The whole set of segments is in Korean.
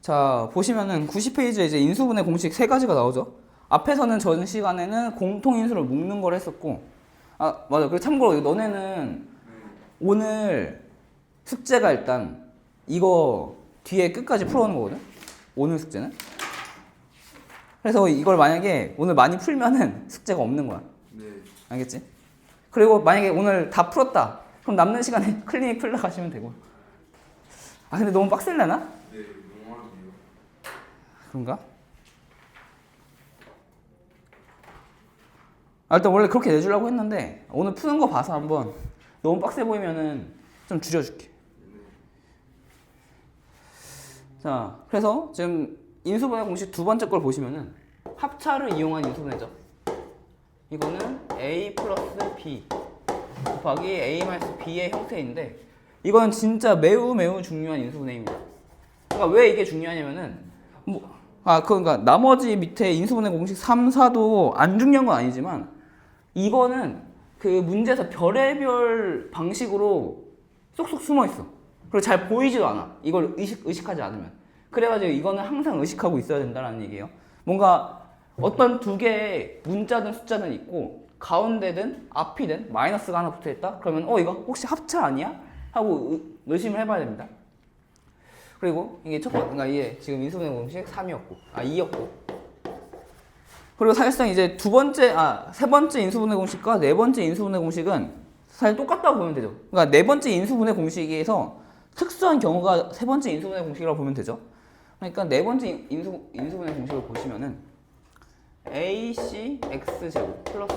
자, 보시면은 90페이지에 이제 인수분해 공식 세 가지가 나오죠. 앞에서는 전 시간에는 공통인수를 묶는 걸 했었고, 아, 맞아. 그리고 참고로 너네는 오늘 숙제가 일단 이거 뒤에 끝까지 풀어오는 거거든? 오늘 숙제는. 그래서 이걸 만약에 오늘 많이 풀면은 숙제가 없는 거야. 네. 알겠지? 그리고 만약에 오늘 다 풀었다. 그럼 남는 시간에 클리닉 풀러 가시면 되고. 아, 근데 너무 빡셀려나? 네, 너무 하네요. 그런가? 아, 일단 원래 그렇게 내주려고 했는데 오늘 푸는 거 봐서 한번 너무 빡세 보이면은 좀 줄여줄게. 자, 그래서 지금 인수분해 공식 두 번째 걸 보시면은 합차를 이용한 인수분해죠. 이거는 a 플러스 b 곱하기 a 마이너스 b의 형태인데 이건 진짜 매우 중요한 인수분해입니다. 그러니까 왜 이게 중요하냐면은 그러니까 나머지 밑에 인수분해 공식 3, 4도 안 중요한 건 아니지만 이거는 그 문제에서 별의별 방식으로 쏙쏙 숨어 있어. 그리고 잘 보이지도 않아. 이걸 의식하지 않으면. 그래가지고 이거는 항상 의식하고 있어야 된다는 얘기예요. 뭔가 어떤 두 개의 문자든 숫자든 있고 가운데든 앞이든 마이너스가 하나 붙어있다? 그러면 이거 혹시 합차 아니야? 하고 의심을 해봐야 됩니다. 그리고 이게 그러니까 이게 지금 인수분해 공식 3이었고 2였고 그리고 사실상 이제 세 번째 인수분해 공식과 네 번째 인수분해 공식은 사실 똑같다고 보면 되죠. 그러니까 네 번째 인수분해 공식에서 특수한 경우가 세 번째 인수분해 공식이라고 보면 되죠. 그러니까 네 번째 인수분해 공식을 보시면은 AC X제곱 플러스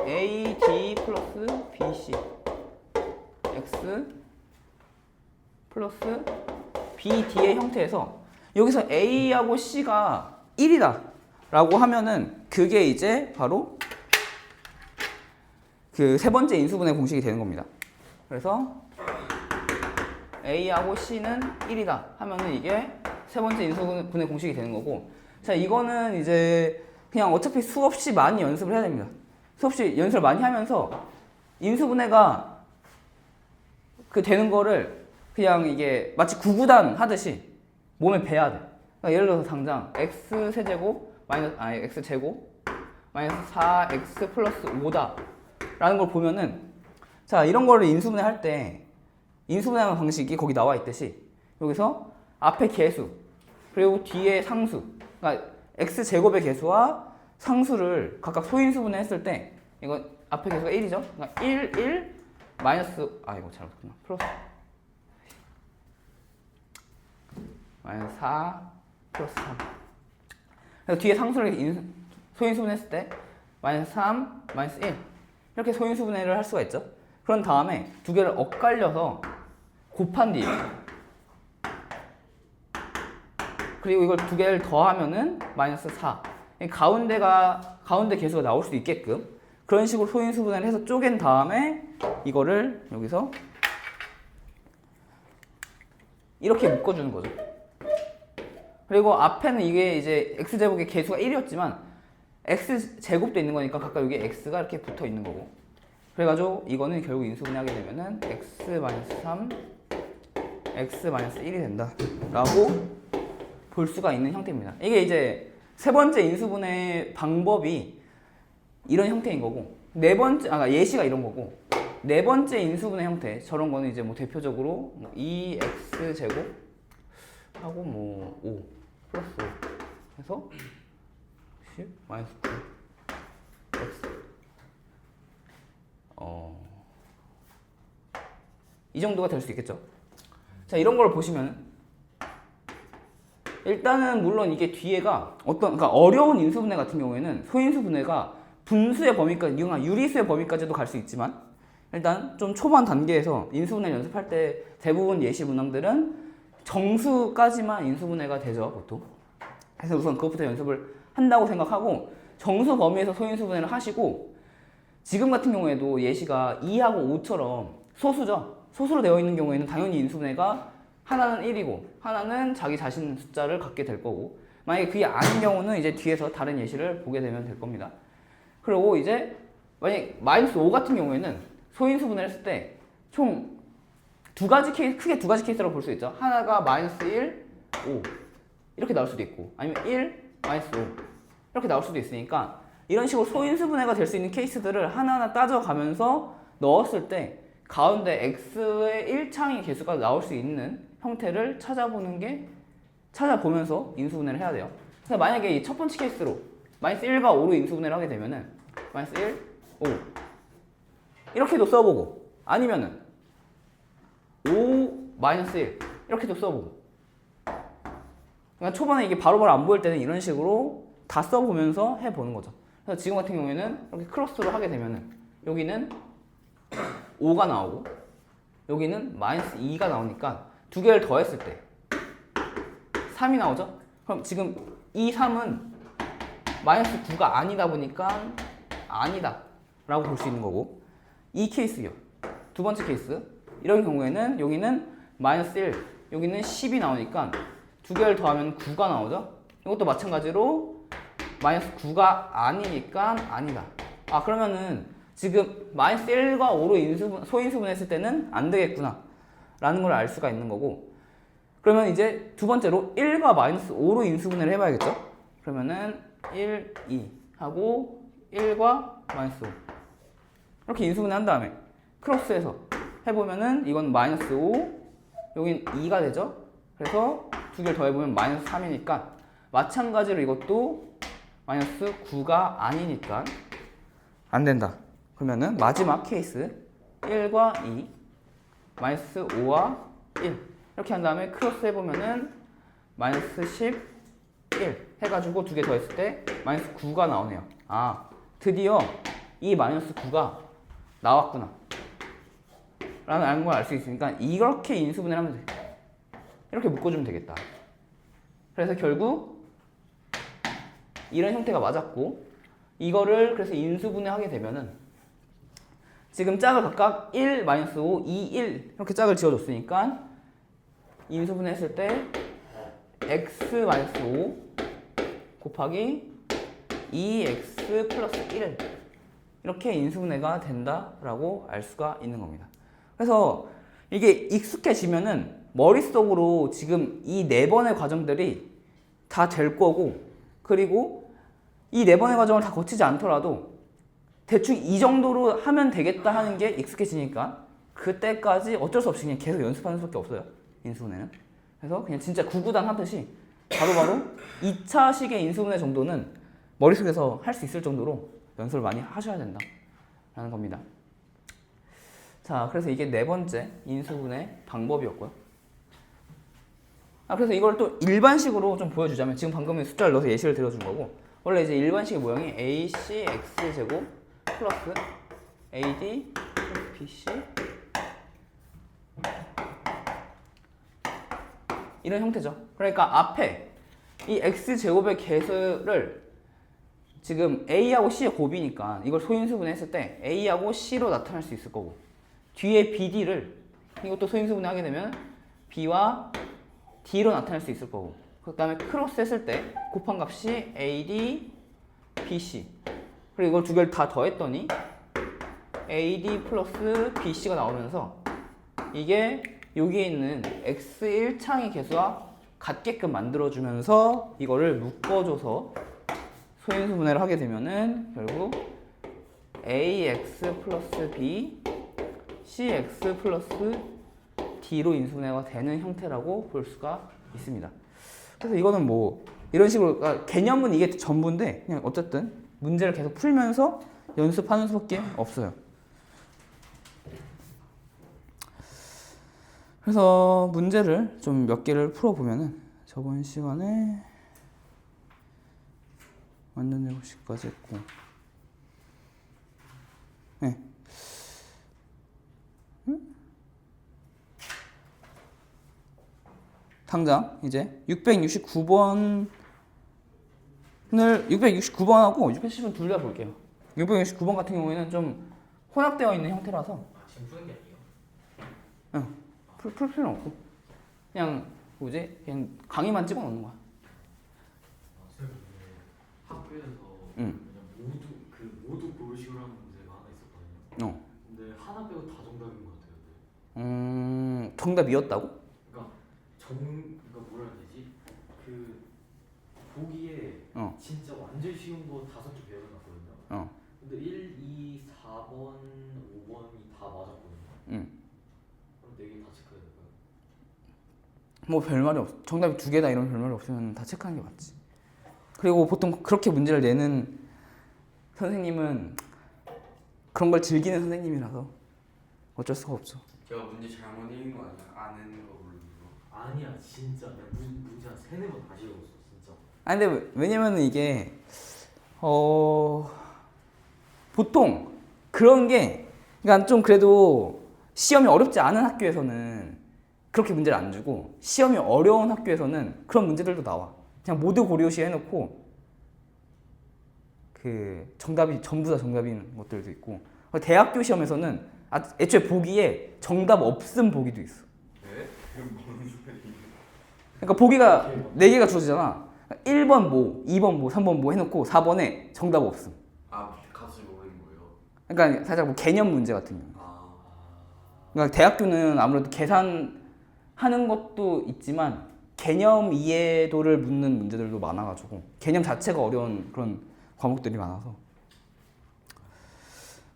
AD 플러스 BC X 플러스 BD의 형태에서 여기서 A하고 C가 1이다 라고 하면은 그게 이제 바로 그 세 번째 인수분해 공식이 되는 겁니다. 그래서 A하고 C는 1이다 하면은 이게 세 번째 인수분해 공식이 되는 거고, 자, 이거는 이제 그냥 어차피 수없이 많이 연습을 해야 됩니다. 수없이 연습을 많이 하면서 인수분해가 그 되는 거를 그냥 이게 마치 구구단 하듯이 몸에 배야 돼. 그러니까 예를 들어서 당장 x세제곱 x제곱 마이너스 4x 플러스 5다 라는 걸 보면은, 자, 이런 거를 인수분해 할 때 인수분해하는 방식이 거기 나와 있듯이 여기서 앞에 개수 그리고 뒤에 상수, 그러니까 x제곱의 개수와 상수를 각각 소인수분해 했을 때 이거 앞에 개수가 1이죠? 그러니까 1 마이너스 이거 잘못했구나. 플러스 마이너스 4 플러스 3. 그래서 뒤에 상수를 소인수분했을 때 마이너스 3 마이너스 1 이렇게 소인수분해를 할 수가 있죠. 그런 다음에 두 개를 엇갈려서 곱한 뒤에 그리고 이걸 두 개를 더하면은 마이너스 4. 가운데 개수가 나올 수 있게끔 그런 식으로 소인수분해를 해서 쪼갠 다음에 이거를 여기서 이렇게 묶어주는 거죠. 그리고 앞에는 이게 이제 x제곱의 개수가 1이었지만 x제곱도 있는 거니까 각각 여기 x가 이렇게 붙어 있는 거고, 그래가지고 이거는 결국 인수분해하게 되면은 x-3 x-1이 된다 라고 볼 수가 있는 형태입니다. 이게 이제 세 번째 인수분해 방법이 이런 형태인 거고, 예시가 이런 거고, 네 번째 인수분해 형태 저런 거는 이제 뭐 대표적으로 2x 제곱 하고 뭐 5 플러스 5 해서 10 마이너스 9 x 이 정도가 될 수 있겠죠. 자, 이런 걸 보시면 일단은 물론 이게 뒤에가 그러니까 어려운 인수분해 같은 경우에는 소인수분해가 분수의 범위까지, 유리수의 범위까지도 갈 수 있지만 일단 좀 초반 단계에서 인수분해 연습할 때 대부분 예시 문항들은 정수까지만 인수분해가 되죠, 보통. 그래서 우선 그것부터 연습을 한다고 생각하고 정수 범위에서 소인수분해를 하시고, 지금 같은 경우에도 예시가 2하고 5처럼 소수죠. 소수로 되어 있는 경우에는 당연히 인수분해가 하나는 1이고 하나는 자기 자신 숫자를 갖게 될 거고, 만약에 그게 아닌 경우는 이제 뒤에서 다른 예시를 보게 되면 될 겁니다. 그리고 이제 만약에 마이너스 5 같은 경우에는 소인수분해를 했을 때 총 크게 두 가지 케이스라고 볼 수 있죠. 하나가 마이너스 1, 5 이렇게 나올 수도 있고 아니면 1 마이너스 5 이렇게 나올 수도 있으니까 이런 식으로 소인수분해가 될 수 있는 케이스들을 하나하나 따져가면서 넣었을 때 가운데 x의 1창의 개수가 나올 수 있는 형태를 찾아보면서 인수분해를 해야 돼요. 그래서 만약에 이 첫 번째 케이스로 마이너스 1과 5로 인수분해를 하게 되면은 마이너스 1, 5 이렇게도 써보고 아니면은 5, 마이너스 1 이렇게도 써보고 그러니까 초반에 이게 바로바로 안 보일 때는 이런 식으로 다 써보면서 해보는 거죠. 그래서 지금 같은 경우에는 이렇게 크로스로 하게 되면은 여기는 5가 나오고 여기는 마이너스 2가 나오니까 두 개를 더했을 때 3이 나오죠? 그럼 지금 이 3은 마이너스 9가 아니다 보니까 아니다 라고 볼 수 있는 거고 이 케이스요. 두 번째 케이스 이런 경우에는 여기는 마이너스 1 여기는 10이 나오니까 두 개를 더하면 9가 나오죠? 이것도 마찬가지로 마이너스 9가 아니니까 아니다. 아 그러면은 지금 마이너스 1과 5로 소인수분했을 때는 안 되겠구나 라는 걸 알 수가 있는 거고 그러면 이제 두 번째로 1과 마이너스 5로 인수분해를 해봐야겠죠? 그러면은 1, 2 하고 1과 마이너스 5 이렇게 인수분해 한 다음에 크로스해서 해보면은 이건 마이너스 5 여긴 2가 되죠? 그래서 두 개를 더해보면 마이너스 3이니까 마찬가지로 이것도 마이너스 9가 아니니까 안 된다. 그러면은 마지막 케이스 1과 2 마이너스 5와 1 이렇게 한 다음에 크로스 해보면은 마이너스 11 해가지고 두 개 더했을 때 마이너스 9가 나오네요. 아 드디어 이 마이너스 9가 나왔구나 라는 걸 알 수 있으니까 이렇게 인수분해를 하면 돼. 이렇게 묶어주면 되겠다. 그래서 결국 이런 형태가 맞았고 이거를 그래서 인수분해하게 되면은 지금 짝을 각각 1, 마이너스 5, 2, 1 이렇게 짝을 지어줬으니까 인수분해 했을 때 x 마이너스 5 곱하기 2x 플러스 1 이렇게 인수분해가 된다라고 알 수가 있는 겁니다. 그래서 이게 익숙해지면은 머릿속으로 지금 이 네 번의 과정들이 다 될 거고 그리고 이 네 번의 과정을 다 거치지 않더라도 대충 이 정도로 하면 되겠다 하는 게 익숙해지니까 그때까지 어쩔 수 없이 그냥 계속 연습하는 수밖에 없어요. 인수분해는. 그래서 그냥 진짜 구구단 하듯이 바로바로 2차식의 인수분해 정도는 머릿속에서 할 수 있을 정도로 연습을 많이 하셔야 된다라는 겁니다. 자, 그래서 이게 네 번째 인수분해 방법이었고요. 그래서 이걸 또 일반식으로 좀 보여주자면 지금 방금 숫자를 넣어서 예시를 들어준 거고 원래 이제 일반식의 모양이 AC X제곱 플러스 AD 플러스 BC 이런 형태죠. 그러니까 앞에 이 X제곱의 개수를 지금 A하고 C의 곱이니까 이걸 소인수분해 했을 때 A하고 C로 나타날 수 있을 거고 뒤에 BD를 이것도 소인수분해 하게 되면 B와 D로 나타낼 수 있을 거고 그 다음에 크로스 했을 때 곱한 값이 AD, BC 그리고 이걸 두 개를 다 더했더니 AD 플러스 BC가 나오면서 이게 여기에 있는 X1창의 개수와 같게끔 만들어주면서 이거를 묶어줘서 소인수분해를 하게 되면은 결국 AX 플러스 B, CX 플러스 D로 인수분해가 되는 형태라고 볼 수가 있습니다. 그래서 이거는 뭐 이런 식으로 개념은 이게 전부인데 그냥 어쨌든 문제를 계속 풀면서 연습하는 수밖에 없어요. 그래서 문제를 좀 몇 개를 풀어보면은 저번 시간에 완전 제곱식까지 했고 네. 당장 이제 669번을 669번하고 670번 둘 다 볼게요. 669번 같은 경우에는 좀 혼합되어 있는 형태라서 지금 푸는 게 아니에요? 응, 풀 필요는 없고 그냥 뭐지? 그냥 강의만 찍어 놓는 거야. 선생님 학교에서 응. 그냥 모두 그런 식으로 하는 문제가 하나 있었거든요. 근데 하나 빼고 다 정답인 것 같아요. 정답이었다고? 그러니까 뭐라 해야 되지? 그 보기에 진짜 완전 쉬운 거 5개 배워놨거든요. 근데 1, 2, 4번, 5번이 다 맞았거든요. 그럼 4개 다 체크해야 될까요? 뭐 별말이 없. 정답이 2개다 이런 별말이 없으면 다 체크하는 게 맞지. 그리고 보통 그렇게 문제를 내는 선생님은 그런 걸 즐기는 선생님이라서 어쩔 수가 없죠. 제가 문제 잘못 읽은 거 아니야? 아는 거 모르는 거. 아니야 진짜 내가 문제 한 3-4번 다시 읽었어 진짜. 아니 근데 왜냐면은 이게 보통 그런 게 그러니까 좀 그래도 시험이 어렵지 않은 학교에서는 그렇게 문제를 안 주고 시험이 어려운 학교에서는 그런 문제들도 나와. 그냥 모두 고려시 해놓고 그 정답이 전부 다 정답인 것들도 있고 대학교 시험에서는 애초에 보기에 정답 없음 보기도 있어. 네? 그럼 뭔 소리예요? 그러니까 보기가 4개가 주어지잖아. 1번 뭐, 2번 뭐, 3번 뭐 해놓고 4번에 정답 없음. 아 값을 모르는 거예요? 그러니까 살짝 뭐 개념 문제 같은 경우. 그러니까 대학교는 아무래도 계산하는 것도 있지만 개념 이해도를 묻는 문제들도 많아가지고 개념 자체가 어려운 그런 과목들이 많아서.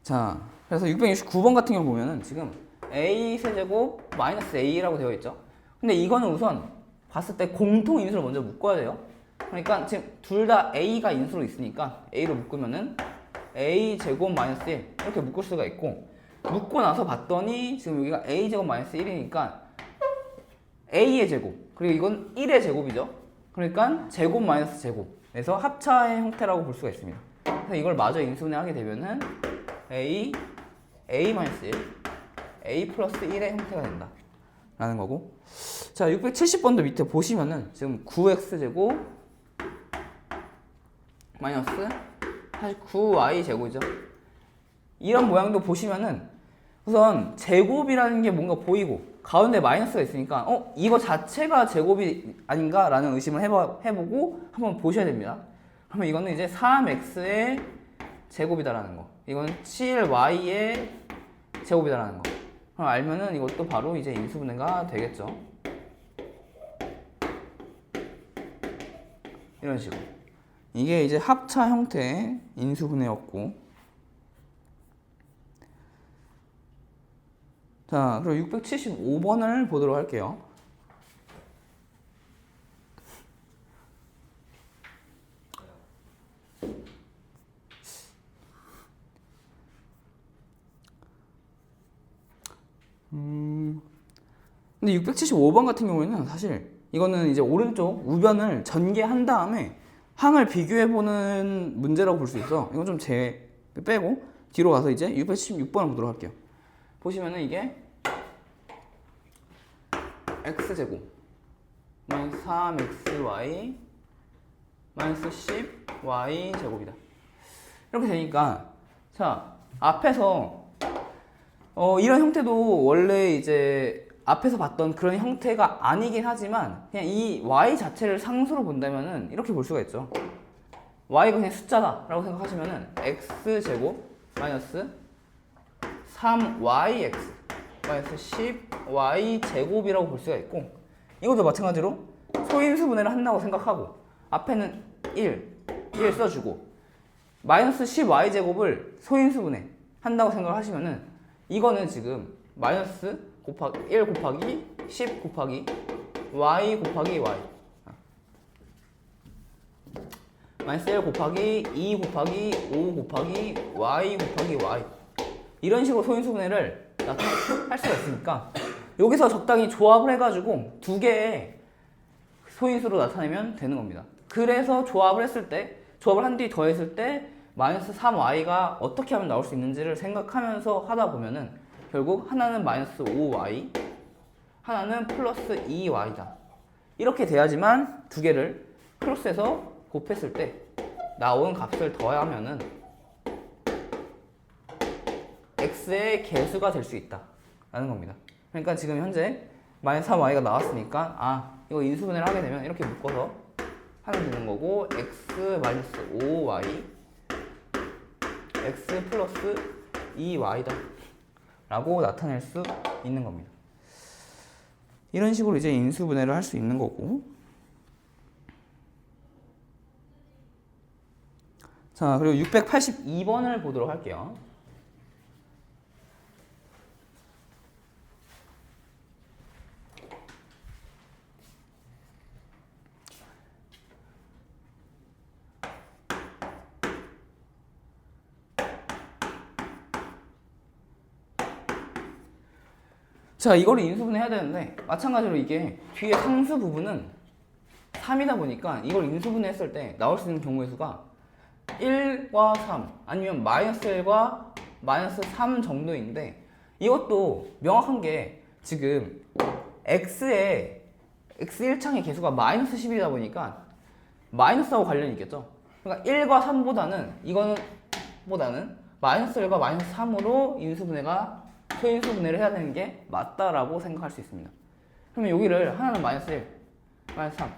자, 그래서 669번 같은 경우 보면은 지금 a 세제곱 마이너스 a라고 되어 있죠. 근데 이거는 우선 봤을 때 공통 인수를 먼저 묶어야 돼요. 그러니까 지금 둘 다 a가 인수로 있으니까 a로 묶으면은 a 제곱 마이너스 1 이렇게 묶을 수가 있고, 묶고 나서 봤더니 지금 여기가 a 제곱 마이너스 1이니까 a의 제곱, 그리고 이건 1의 제곱이죠. 그러니까 제곱 마이너스 제곱에서 합차의 형태라고 볼 수가 있습니다. 그래서 이걸 마저 인수분해하게 되면은 a 마이너스 1 a 플러스 1의 형태가 된다 라는 거고. 자, 670번도 밑에 보시면은 지금 9x 제곱 마이너스 49y 제곱이죠. 이런 모양도 보시면은 우선 제곱이라는 게 뭔가 보이고 가운데 마이너스가 있으니까 이거 자체가 제곱이 아닌가 라는 의심을 해보고 한번 보셔야 됩니다. 그러면 이거는 이제 3x의 제곱이다라는 거, 이거는 7y의 제곱이다라는 거, 그럼 알면은 이것도 바로 이제 인수분해가 되겠죠. 이런 식으로 이게 이제 합차 형태의 인수분해였고, 자, 그럼 675번을 보도록 할게요. 근데 675번 같은 경우에는 사실 이거는 이제 오른쪽 우변을 전개한 다음에 항을 비교해보는 문제라고 볼 수 있어. 이건 좀 빼고 뒤로 가서 이제 676번을 보도록 할게요. 보시면은 이게 x제곱 마이너스 3xy 마이너스 10y 제곱이다. 이렇게 되니까, 자, 앞에서 이런 형태도 원래 이제 앞에서 봤던 그런 형태가 아니긴 하지만 그냥 이 y 자체를 상수로 본다면은 이렇게 볼 수가 있죠. y가 그냥 숫자다 라고 생각하시면은 x제곱 마이너스 3yx 마이너스 10y 제곱이라고 볼 수가 있고, 이것도 마찬가지로 소인수 분해를 한다고 생각하고 앞에는 1 써주고 마이너스 10y 제곱을 소인수 분해 한다고 생각을 하시면은 이거는 지금 마이너스 1 곱하기 10 곱하기 y 곱하기 y, 마이너스 1 곱하기 2 곱하기 5 곱하기 y 곱하기 y, 이런 식으로 소인수분해를 할 수가 있으니까 여기서 적당히 조합을 해가지고 2개의 소인수로 나타내면 되는 겁니다. 그래서 조합을 한 뒤 더했을 때 마이너스 3y가 어떻게 하면 나올 수 있는지를 생각하면서 하다 보면은 결국 하나는 마이너스 5y, 하나는 플러스 2y다. 이렇게 돼야지만 2개를 크로스해서 곱했을 때 나온 값을 더하면은 x의 개수가 될 수 있다 라는 겁니다. 그러니까 지금 현재 마이너스 3y가 나왔으니까 이거 인수분해를 하게 되면 이렇게 묶어서 하면 되는 거고, x 마이너스 5y x 플러스 2y다 라고 나타낼 수 있는 겁니다. 이런 식으로 이제 인수분해를 할 수 있는 거고, 자, 그리고 682번을 보도록 할게요. 자, 이거를 인수분해 해야 되는데 마찬가지로 이게 뒤에 상수 부분은 3이다 보니까 이걸 인수분해 했을 때 나올 수 있는 경우의 수가 1과 3 아니면 마이너스 1과 마이너스 3 정도인데 이것도 명확한 게 지금 x의 x1창의 개수가 마이너스 10이다 보니까 마이너스하고 관련이 있겠죠. 그러니까 1과 3보다는 이거는 보다는 마이너스 1과 마이너스 3으로 인수분해가 소인수분해를 해야 되는 게 맞다라고 생각할 수 있습니다. 그러면 여기를 하나는 마이너스 1, 마이너스 3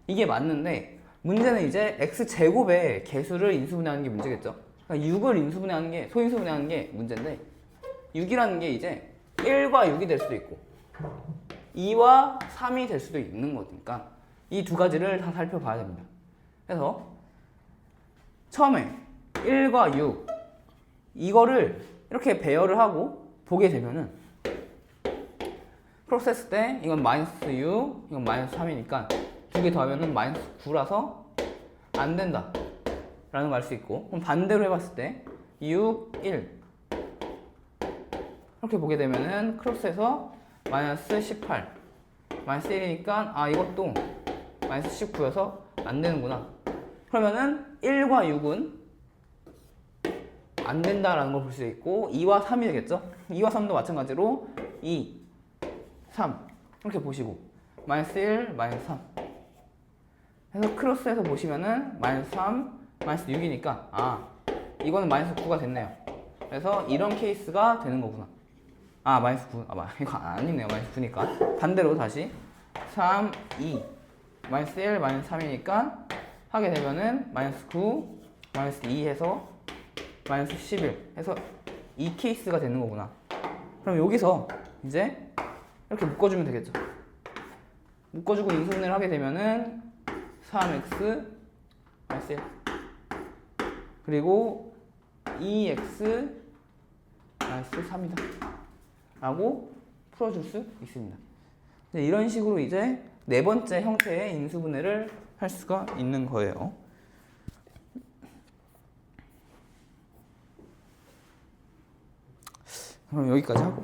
이게 맞는데 문제는 이제 x제곱의 개수를 인수분해하는 게 문제겠죠. 그러니까 6을 인수분해하는 게 소인수분해하는 게 문제인데 6이라는 게 이제 1과 6이 될 수도 있고 2와 3이 될 수도 있는 거니까 이 두 가지를 다 살펴봐야 됩니다. 그래서 처음에 1과 6 이거를 이렇게 배열을 하고 보게 되면은 프로세스 때 이건 마이너스 6 이건 마이너스 3이니까 두 개 더하면은 마이너스 9라서 안 된다 라는 걸 알 수 있고, 그럼 반대로 해봤을 때 6, 1 이렇게 보게 되면은 크로스에서 마이너스 18 마이너스 1이니까 아 이것도 마이너스 19여서 안 되는구나. 그러면은 1과 6은 안 된다라는 걸 볼 수 있고 2와 3이 되겠죠. 2와 3도 마찬가지로 2, 3 이렇게 보시고 마이너스 1, 마이너스 3 그래서 크로스해서 보시면은 마이너스 3, 마이너스 6이니까 아 이거는 마이너스 9가 됐네요. 그래서 이런 케이스가 되는 거구나. 아 마이너스 9, 이거 아니네요. 마이너스 9니까 반대로 다시 3, 2 마이너스 1, 마이너스 3이니까 하게 되면은 마이너스 9, 마이너스 2 해서 마이너스 11 해서 이 케이스가 되는 거구나. 그럼 여기서 이제 이렇게 묶어주면 되겠죠. 묶어주고 인수분해를 하게 되면은 3x 마이너스 1 그리고 2x 마이너스 3이다 라고 풀어줄 수 있습니다. 이런 식으로 이제 네 번째 형태의 인수분해를 할 수가 있는 거예요. 그럼 여기까지 하고